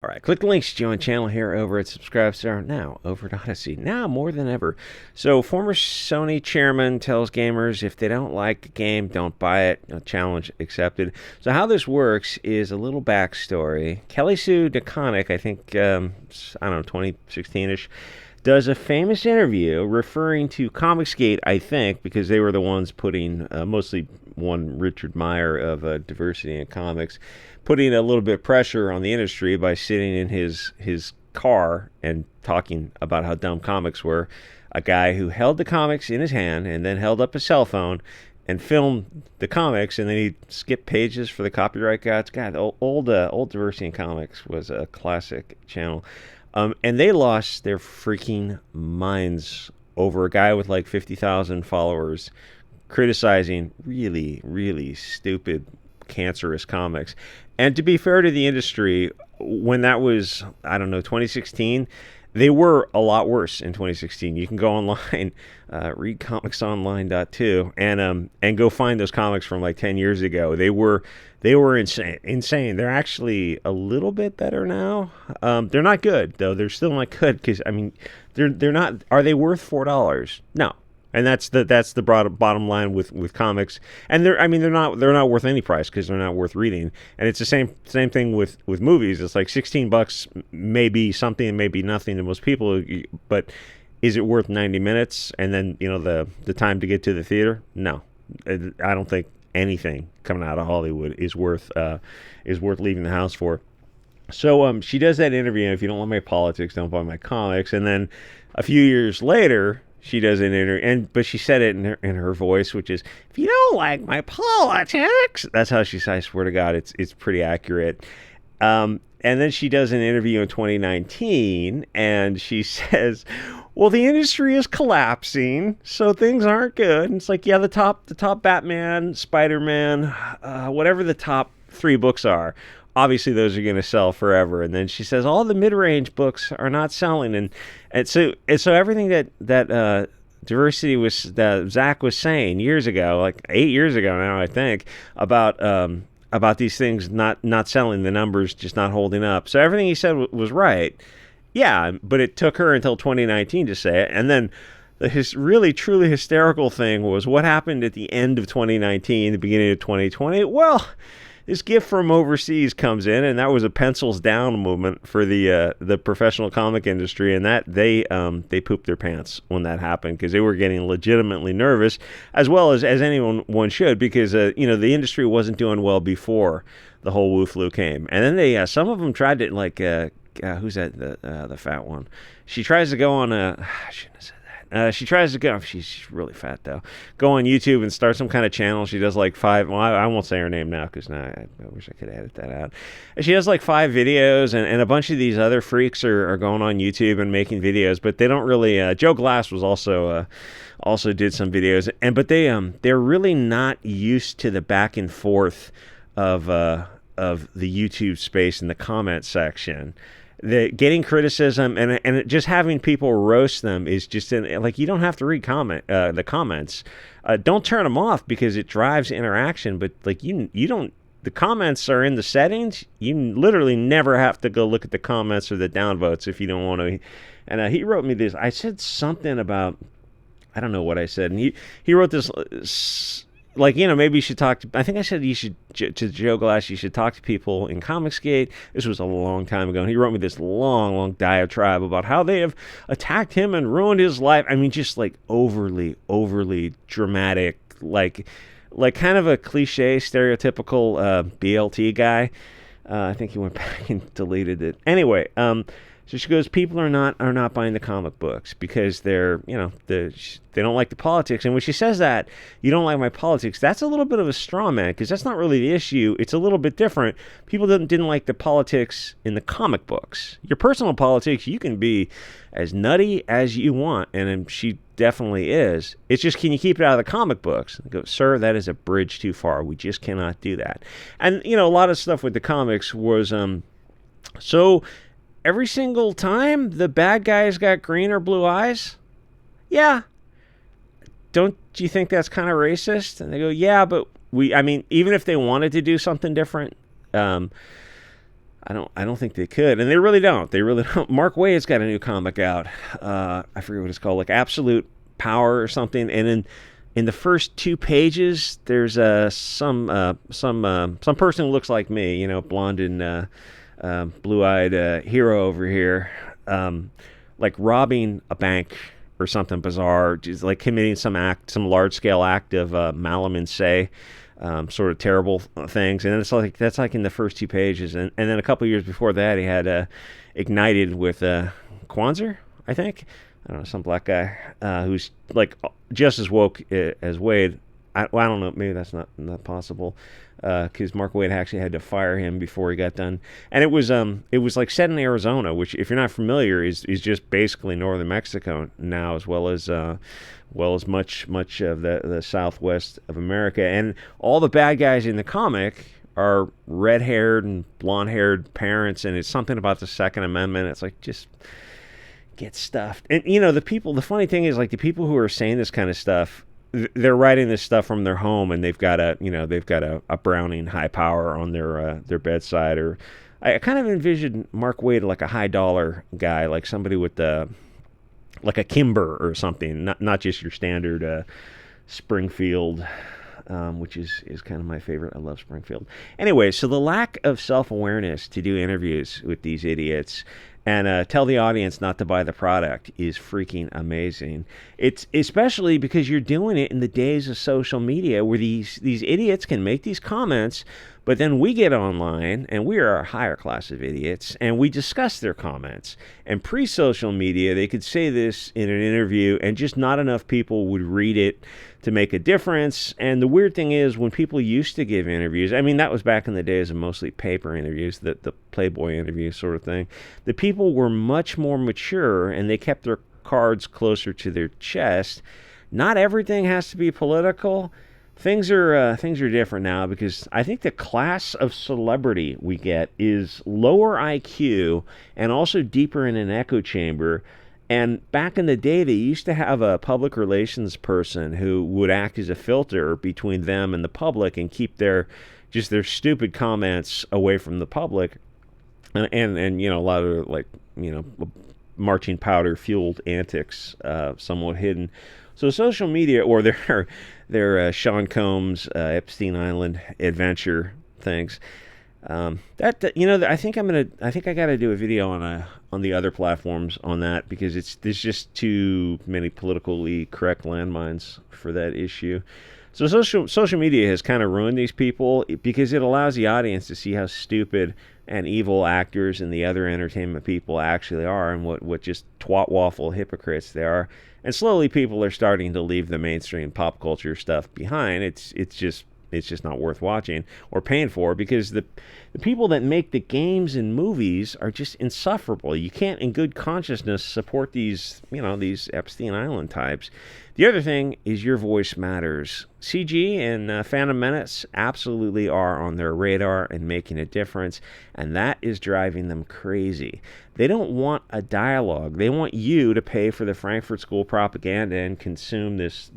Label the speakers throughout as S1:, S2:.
S1: All right, click the links to join the channel here over at SubScribe now over at Odyssey, now more than ever. So, former Sony chairman tells gamers if they don't like a game, don't buy it. No challenge accepted. So, how this works is a little backstory. Kelly Sue DeConnick, I think, I don't know, 2016-ish, does a famous interview referring to Comicsgate, I think, because they were the ones putting, mostly one Richard Meyer of Diversity in Comics, putting a little bit of pressure on the industry by sitting in his car and talking about how dumb comics were. A guy who held the comics in his hand and then held up a cell phone and filmed the comics, and then he skipped pages for the copyright guys. God, old Diversity in Comics was a classic channel. And they lost their freaking minds over a guy with like 50,000 followers criticizing really, really stupid, cancerous comics. And to be fair to the industry, when that was, I don't know, 2016, they were a lot worse in 2016. You can go online, read comicsonline.to, and go find those comics from like 10 years ago. They were insane. They're actually a little bit better now. They're not good though. They're still not good because I mean, they're not. Are they worth $4? No. And that's the bottom line with comics. And they're not worth any price because they're not worth reading. And it's the same thing with movies. It's like $16 may be something, maybe nothing to most people, but is it worth 90 minutes and then the time to get to the theater? No, I don't think anything coming out of Hollywood is worth leaving the house for. So she does that interview. If you don't like my politics, don't buy my comics. And then a few years later, she does an interview, but she said it in her voice, which is, "If you don't like my politics," that's how she said. I swear to God, it's pretty accurate. And then she does an interview in 2019, and she says, "Well, the industry is collapsing, so things aren't good." And it's like, yeah, the top Batman, Spider-Man, whatever the top 3 books are. Obviously, those are going to sell forever. And then she says all the mid-range books are not selling, and so everything that Diversity was that Zach was saying years ago, like 8 years ago now, I think, about these things not selling, the numbers just not holding up. So everything he said was right. Yeah, but it took her until 2019 to say it, and then his really truly hysterical thing was what happened at the end of 2019, the beginning of 2020. Well, this gift from overseas comes in, and that was a pencils down movement for the professional comic industry, and that they pooped their pants when that happened because they were getting legitimately nervous, as well as anyone should, because the industry wasn't doing well before the whole Wu flu came, and then they some of them tried to who's that the fat one? She tries to go on I shouldn't have said. She tries to go. She's really fat though. Go on YouTube and start some kind of channel. She does like 5. Well, I won't say her name now because now I wish I could edit that out. She has like 5 videos, and a bunch of these other freaks are going on YouTube and making videos, but they don't really. Joe Glass was also did some videos, but they're really not used to the back and forth of the YouTube space in the comment section. Getting criticism and just having people roast them is just like, you don't have to read the comments. Don't turn them off because it drives interaction. But like you don't. The comments are in the settings. You literally never have to go look at the comments or the downvotes if you don't want to. And he wrote me this. I said something about, I don't know what I said, and he wrote this. Like, maybe you should talk to, I think I said you should, to Joe Glass, you should talk to people in Comicsgate. This was a long time ago. And he wrote me this long diatribe about how they have attacked him and ruined his life. I mean, just like overly dramatic, like kind of a cliche, stereotypical BLT guy. I think he went back and deleted it. Anyway, so she goes, people are not buying the comic books because they don't like the politics. And when she says that, you don't like my politics, that's a little bit of a straw man because that's not really the issue. It's a little bit different. People didn't like the politics in the comic books. Your personal politics, you can be as nutty as you want, and she definitely is. It's just, can you keep it out of the comic books? I go, sir, that is a bridge too far. We just cannot do that. And a lot of stuff with the comics was so. Every single time the bad guy's got green or blue eyes? Yeah. Don't you think that's kind of racist? And they go, yeah, but even if they wanted to do something different, I don't think they could, and they really don't. They really don't. Mark Waid's got a new comic out. I forget what it's called, like Absolute Power or something. And in the first 2 pages, there's some person who looks like me, blonde and blue-eyed hero over here, like robbing a bank or something bizarre, just like committing some large-scale act of malum sort of terrible things, and it's like that's like in the first 2 pages, and then a couple years before that, he had Ignited with Kwanzaa, I think. I don't know, some black guy who's like just as woke as Waid. I don't know, maybe that's not possible, because Mark Waid actually had to fire him before he got done, and it was like set in Arizona, which, if you're not familiar, is just basically northern Mexico now, as well as much of the southwest of America, and all the bad guys in the comic are red-haired and blonde-haired parents, and it's something about the Second Amendment. It's like, just get stuffed. And the funny thing is, like, the people who are saying this kind of stuff, they're writing this stuff from their home, and they've got a Browning high power on their bedside. Or I kind of envisioned Mark Waid like a high dollar guy, like somebody with like a Kimber or something, not just your standard Springfield, which is kind of my favorite. I love Springfield. Anyway, so the lack of self-awareness to do interviews with these idiots and tell the audience not to buy the product is freaking amazing. It's especially because you're doing it in the days of social media, where these idiots can make these comments, but then we get online, and we are a higher class of idiots, and we discuss their comments. And pre-social media, they could say this in an interview, and just not enough people would read it to make a difference. And the weird thing is, when people used to give interviews, I mean, that was back in the days of mostly paper interviews, the Playboy interview sort of thing, the people were much more mature, and they kept their cards closer to their chest. Not everything has to be political. Things are different now, because I think the class of celebrity we get is lower IQ and also deeper in an echo chamber. And back in the day, they used to have a public relations person who would act as a filter between them and the public and keep their stupid comments away from the public. And a lot of, like, marching powder fueled antics, somewhat hidden. So social media, or their Sean Combs Epstein Island adventure things, I think I got to do a video on the other platforms on that, because there's just too many politically correct landmines for that issue. So social media has kind of ruined these people, because it allows the audience to see how stupid and evil actors and the other entertainment people actually are, and what just twat waffle hypocrites they are. And slowly people are starting to leave the mainstream pop culture stuff behind. It's just not worth watching or paying for, because the people that make the games and movies are just insufferable. You can't in good consciousness support these Epstein Island types. The other thing is, your voice matters. CG and Phantom Menace absolutely are on their radar and making a difference, and that is driving them crazy. They don't want a dialogue. They want you to pay for the Frankfurt School propaganda and consume this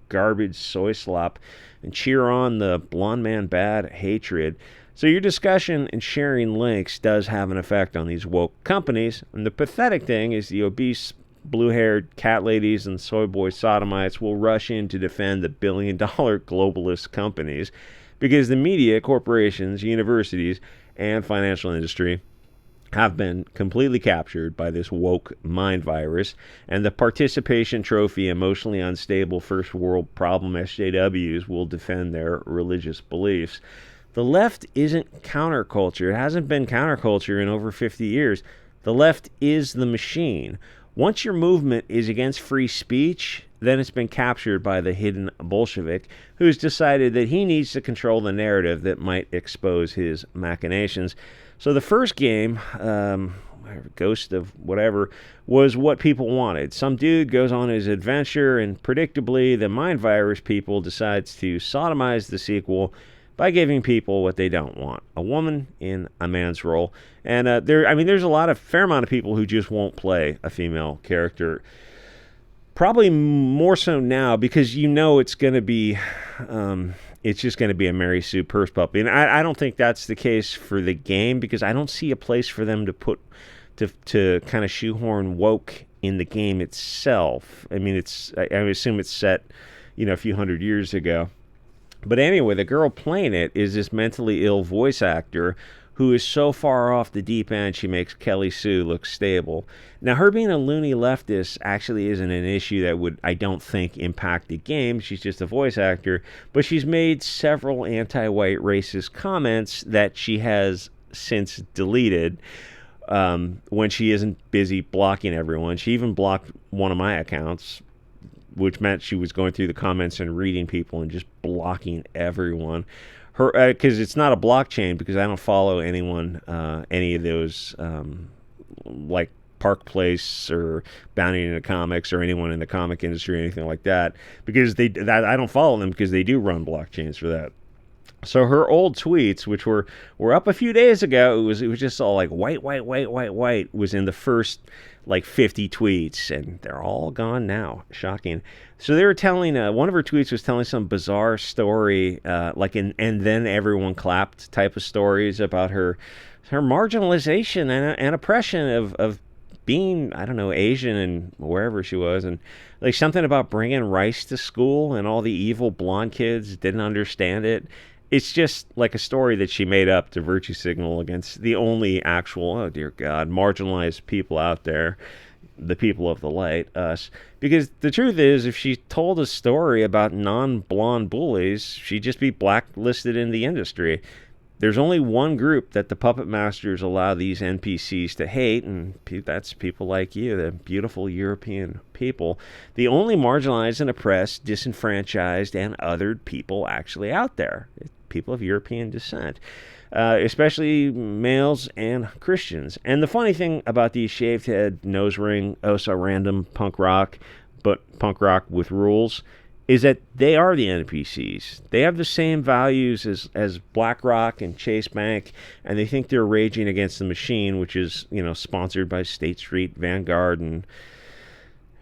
S1: garbage soy slop and cheer on the blonde man bad hatred. So your discussion and sharing links does have an effect on these woke companies. And the pathetic thing is, the obese, blue-haired cat ladies and soy boy sodomites will rush in to defend the billion-dollar globalist companies, because the media, corporations, universities, and financial industry have been completely captured by this woke mind virus, and the participation trophy emotionally unstable first world problem SJWs will defend their religious beliefs. The left isn't counterculture. It hasn't been counterculture in over 50 years. The left is the machine. Once your movement is against free speech, then it's been captured by the hidden Bolshevik, who's decided that he needs to control the narrative that might expose his machinations. So the first game, Ghost of whatever, was what people wanted. Some dude goes on his adventure, and predictably, the mind virus people decides to sodomize the sequel by giving people what they don't want: a woman in a man's role. And there's fair amount of people who just won't play a female character. Probably more so now because it's going to be, it's just going to be a Mary Sue purse puppy. And I don't think that's the case for the game because I don't see a place for them to put, to kind of shoehorn woke in the game itself. I mean, I assume it's set, a few hundred years ago. But anyway, the girl playing it is this mentally ill voice actor who is so far off the deep end she makes Kelly Sue look stable. Now, her being a loony leftist actually isn't an issue that would, I don't think, impact the game. She's just a voice actor. But she's made several anti-white racist comments that she has since deleted when she isn't busy blocking everyone. She even blocked one of my accounts, which meant she was going through the comments and reading people and just blocking everyone. Because it's not a blockchain, because I don't follow anyone, any of those, like Park Place or Bounty into Comics or anyone in the comic industry or anything like that, because I don't follow them because they do run blockchains for that. So her old tweets, which were up a few days ago, it was just all like white, was in the first like 50 tweets, and they're all gone now. Shocking. So they were telling, one of her tweets was telling some bizarre story, and then everyone clapped type of stories about her marginalization and oppression of being, I don't know, Asian and wherever she was, and like something about bringing rice to school and all the evil blonde kids didn't understand it. It's just like a story that she made up to virtue signal against the only actual, oh dear God, marginalized people out there, the people of the light, us. Because the truth is, if she told a story about non-blonde bullies, she'd just be blacklisted in the industry. There's only one group that the puppet masters allow these NPCs to hate, and that's people like you, the beautiful European people. The only marginalized and oppressed, disenfranchised, and othered people actually out there. People of European descent, especially males and Christians. And the funny thing about these shaved head, nose ring, so random punk rock, but punk rock with rules, is that they are the NPCs. They have the same values as BlackRock and Chase Bank, and they think they're raging against the machine, which is, sponsored by State Street, Vanguard, and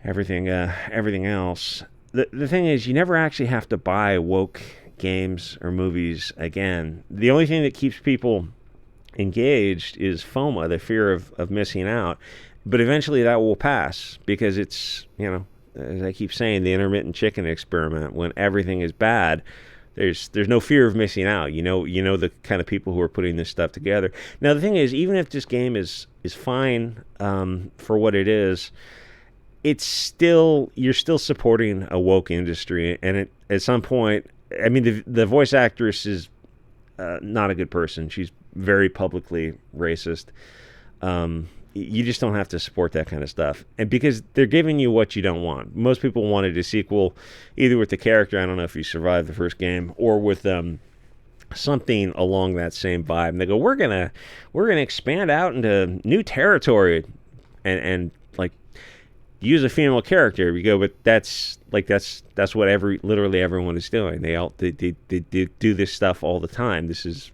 S1: everything else. The thing is, you never actually have to buy woke games or movies again. The only thing that keeps people engaged is FOMO, the fear of missing out. But eventually that will pass because it's, as I keep saying, the intermittent chicken experiment. When everything is bad, there's no fear of missing out. You know the kind of people who are putting this stuff together. Now the thing is, even if this game is fine for what it is, you're still supporting a woke industry, and at some point, I mean, the voice actress is not a good person. She's very publicly racist. You just don't have to support that kind of stuff. And because they're giving you what you don't want. Most people wanted a sequel, either with the character, I don't know if you survived the first game, or with something along that same vibe. And they go, we're gonna expand out into new territory and like use a female character. We go, but that's what literally everyone is doing. They do this stuff all the time. This is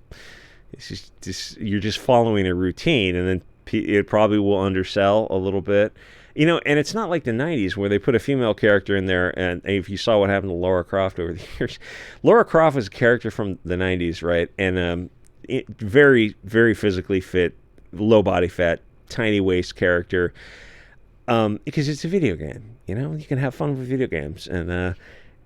S1: you're just following a routine, and then it probably will undersell a little bit, and it's not like the 90s where they put a female character in there, and if you saw what happened to Lara Croft over the years, Lara Croft was a character from the 90s, right? And very, very physically fit, low body fat, tiny waist character, because it's a video game, you can have fun with video games. And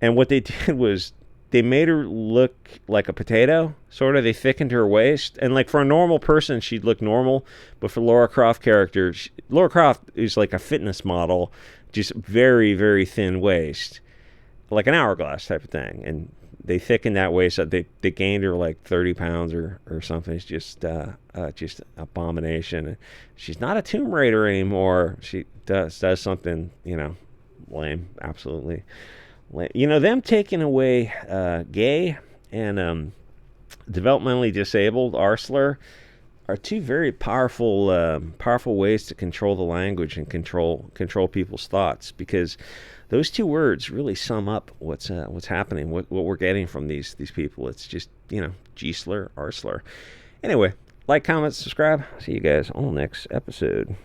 S1: what they did was they made her look like a potato, sort of. They thickened her waist. And like for a normal person, she'd look normal. But for Lara Croft character, Lara Croft is like a fitness model, just very, very thin waist, like an hourglass type of thing. And they thickened that waist up. They gained her like 30 pounds or something. It's just abomination. She's not a Tomb Raider anymore. She does something, lame, absolutely. Them taking away gay and developmentally disabled, Arsler, are two very powerful ways to control the language and control people's thoughts, because those two words really sum up what's happening, what we're getting from these people. It's just, G-slur, R-slur. Anyway, like, comment, subscribe. See you guys on the next episode.